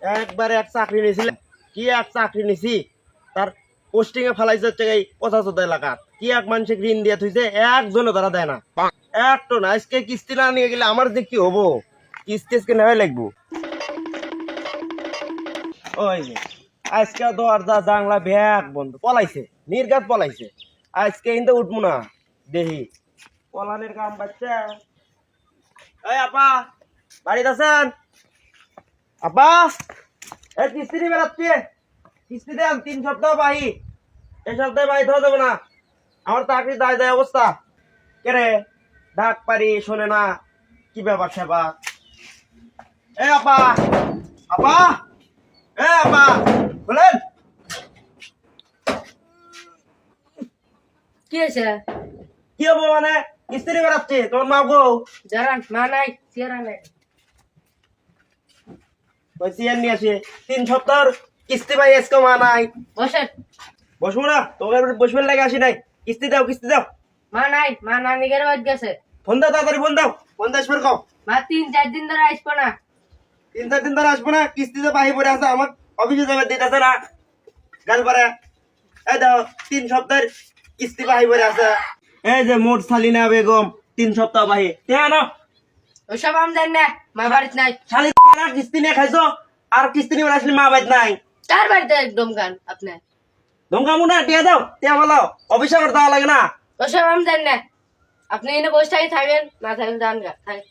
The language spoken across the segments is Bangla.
একবারে এক চাকরি নিয়েছিলাম, কি এক চাকরি নিছি, তার পোস্টিং এ ফেলাইছে হচ্ছে এই 75 এলাকা, কি এক মানুষে ঋণ দিয়ে থইছে, একজনও তারা দেয় না, একটো না। আজকে কিস্তি না নিয়ে গেলে আমার যে কি হবো, কিস্তি আজকে নেওয়াই লাগবো। ওই যে আজকে দরজা জানলা ব্যাগ বন্ধ, পলাইছে, নির্ঘাত পলাইছে। আজকে কিন্তু উঠবো না, দেখি পলানের কাম বাচ্চা। এই আপা বাড়িতে আছেন? আপা এই কিস্তি নিয়ে বেড়াচ্ছে, কিস্তি দেন, 3 সপ্তাহ বাহি, এই সপ্তাহে বাহি ধরা দেবো না। আমার চাকরি দায় দায় অবস্থা, কেরে ডাক পারি শোনে না, কি ব্যাপার সেবা। এ আপা, আপা, এ আপা বলেন। কি হয়েছে? কি হবো মানে, কিস্তি নিয়ে বেড়াচ্ছে, তোমার মা গো যারা মা নাই চেহারা নাই। ওই চেয়ার নিয়ে আসে, 3 সপ্তাহ কিস্তি পাই, আজকে মা নাই। বসেন। বসবো না, তোমার বসবেন লাগে আসি নাই, কিস্তি দাও, কিস্তি দাও। মা নাই, মা নানিকের বাড়ি গেছে। ফোন দাও, তাড়াতাড়ি ফোন দাও, ফোন দাও আসবে কও। মা 3-4 দিন ধরে আসবো না। 3-4 দিন ধরে আসবো না, কিস্তিতে বাহি পড়ে আছে, আমার অফিসে যাবে দিতেছে না, গাল পারে। এই দাও 3 সপ্তাহের কিস্তি বাহি পড়ে আছে। এই যে মোট সালিনা বেগম 3 সপ্তাহ বাহি, হ্যাঁ না ওসব আমি জানি না, মা বাড়িতে নাই। শালি কিস্তি নিয়ে খাইছো, আর কিস্তি নিয়ে আসলে মা বাড়িতে নাই। তার বাড়িতে একদম গান আপনার। ধমকামু না, টিয়া দাও, টিয়া বলো, অফিসে আমার দেওয়া লাগে না। ওসব আমি জানি না, আপনি এনে বসে থাকি থাকবেন, না থাকেন যান গা থাকেন।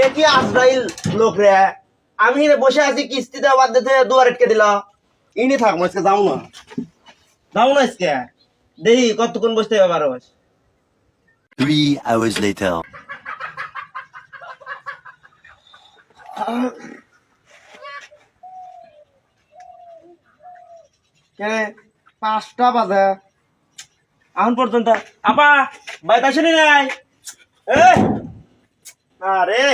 এ কি আজরাইল লোক রে, আমি রে বসে আছি, কিস্তি দেওয়া বাদ দিতে দুয়ার আটকে দিল। ইনি থাকবো আজকে, যাও না, যাও না আজকে, দেখি কতক্ষণ বসতে হবে। 12 মাস 3 hours later. কে 5টা বাজে এখন পর্যন্ত আপা বাইতে আসেনি নাই। আরে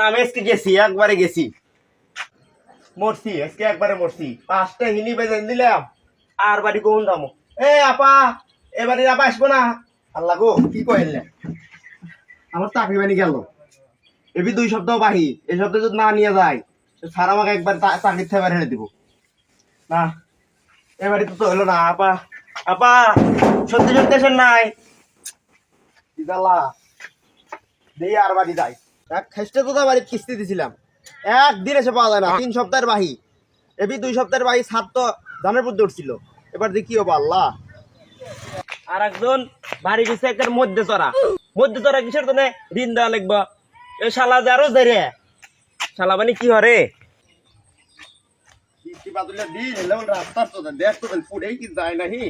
আমি আজকে গেছি, একবারে গেছি, মরছি আজকে, একবারে মরছি। 5টা হিনি বেজে দিলাম, আর বাড়ি কোন দামো। আপা এবারে আপা আসবো না, আল্লাহ গো কি কইলে, আমার চাকরি বানি গেল, এবি 2 সপ্তাহ বাহি, এই সপ্তাহে যদি না নিয়ে যায় স্যার আমাকে একবার চাকরির থেকে বের দিব না। এবারে তো হলো না আপা, আপা সত্যি সত্যি আসেন নাই, দিয়ে আর বাড়ি যাই। এক খেস্টে তো বাড়ি কিস্তি দিছিলাম, একদিন এসে পাওয়া যায় না, 3 সপ্তাহের বাহি, এবি 2 সপ্তাহের বাহি, ছাদ তো ধানের পর উঠছিল। এবার দেখি হবো আল্লাহ। আর একজন বাড়ি গেছে একটা মধ্যে চড়া কিসের জন্য ঋণ দেওয়া লাগবে, এই শালা যে আরো ধরে শালা মানে কি হরে কিস্তি বাদলে দিন এলেও রাস্তা তো দেখ তো পুড়েই কি যায় নাহি।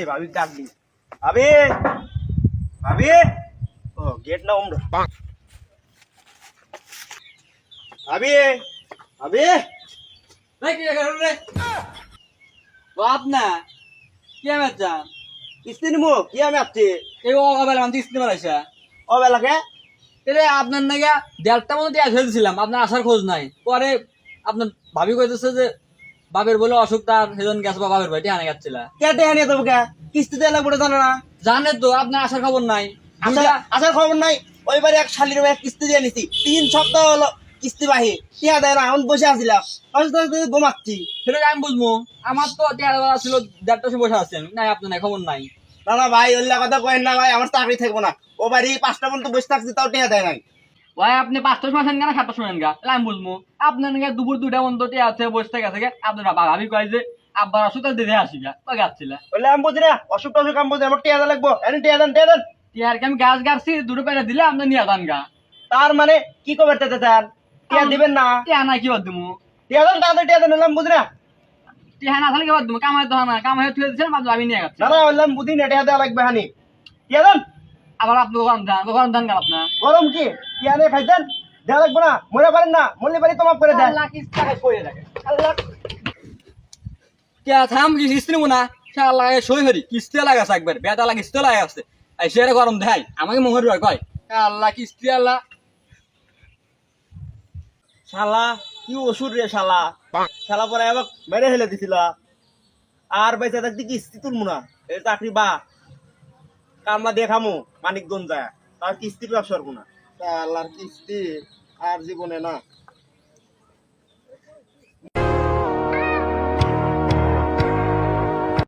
ভাবি ডাকলি, ভাবি, ভাবি, ও গেট না উমরা, ভাবি, ভাবি, কিস্তি নিমু, কি আমি আসছি ও বেলাকে। আপনার নাকি 1.5টা মতো দিয়ে ফেলছিলাম, আপনার আসার খোঁজ নাই। পরে আপনার ভাবি কইতেছে যে বাপের বলে অসুখ, তার সেজন গেছে বা বাপের বাড়ি আনে যাচ্ছিল। কেটে আনিয়ে দেবো কে, কিস্তি দেওয়া লাগবে জানো না, জানে তো আপনার আসার খবর নাই। আসার খবর নাই। ওইবারে এক শালির ভাই কিস্তি দিয়ে নিছি, 3 সপ্তাহ হলো কিস্তি বাহি, টিয়া দেয় না, আমি বসে আসছিলাম, ঘুমাচ্ছি। সেটা আমি বুঝবো, আমার তো ছিল 1.5টার সময় বসে আছেন, নাই আপনার নাই খবর নাই। না না ভাই ওইলা কথা কয়েন না ভাই, আমার চাকরি থাকবো না। ও বাড়ি 5টা পর্যন্ত বসে থাকছি, তাও টিয়া দেয় নাই। ভাই আপনি 5টার সময় আসেন কেন, 7টার সময় গা, আমি বুঝবো। আপনার নাকি দুপুর 2টা পর্যন্ত টিয়া আছে বসে থেকে আছে, আপনার ভাবি কয় যে আব্বার অসুখ দেখে আসি গা, তো গাচ্ছিল। বললে আমি বুঝি না, অসুখ টসুখ আমি বুঝি, আমার টিয়া দেওয়া লাগবো, এনে টিয়া দেন, টিয়া দেন। টিয়ার আমি গাছ গাড়ছি, 2টো পেরে দিলে আপনার নিয়ে যান গা। তার মানে কি কবে চান, টিয়া দিবেন না? টিয়া নাই কি বাদ দিবো, টিয়া দেন তাড়াতাড়ি, টিয়া দেন, এলাম বুঝি না। টিয়া না থাকলে কি বাদ দিবো, কামাই তো না, কামাই তুলে দিচ্ছেন, আমি নিয়ে যাচ্ছি। না না বললাম বুঝি না, টিয়া দেওয়া লাগবে হানি, টিয়া দেন। আবার আপনি গরম ধান গেল আপনার গরম কি, টিয়া নিয়ে খাইতেন, দেওয়া লাগবে না, মরে পারেন না, মরলে পারি তোমার করে দেন। থাম কিস্তি নেবো না, সই হরি কিস্তি লাগাছে একবার, বেতা লাগে কিস্তি লাগাছে, সে গরম দেয় আমাকে মোহর কয় আল্লাহ কিস্তি আল্লাহ। শালা কি ওষুধ রে শালা শালা পরে আবার মেরে ফেলে দিছিল আর বেঁচে থাকতে কিস্তি তুলবো না এই চাকরি বা কামলা দিয়ে খামো মানিকগঞ্জ যায় তার কিস্তির ব্যবসা করবো না শালার কিস্তি আর জীবনে না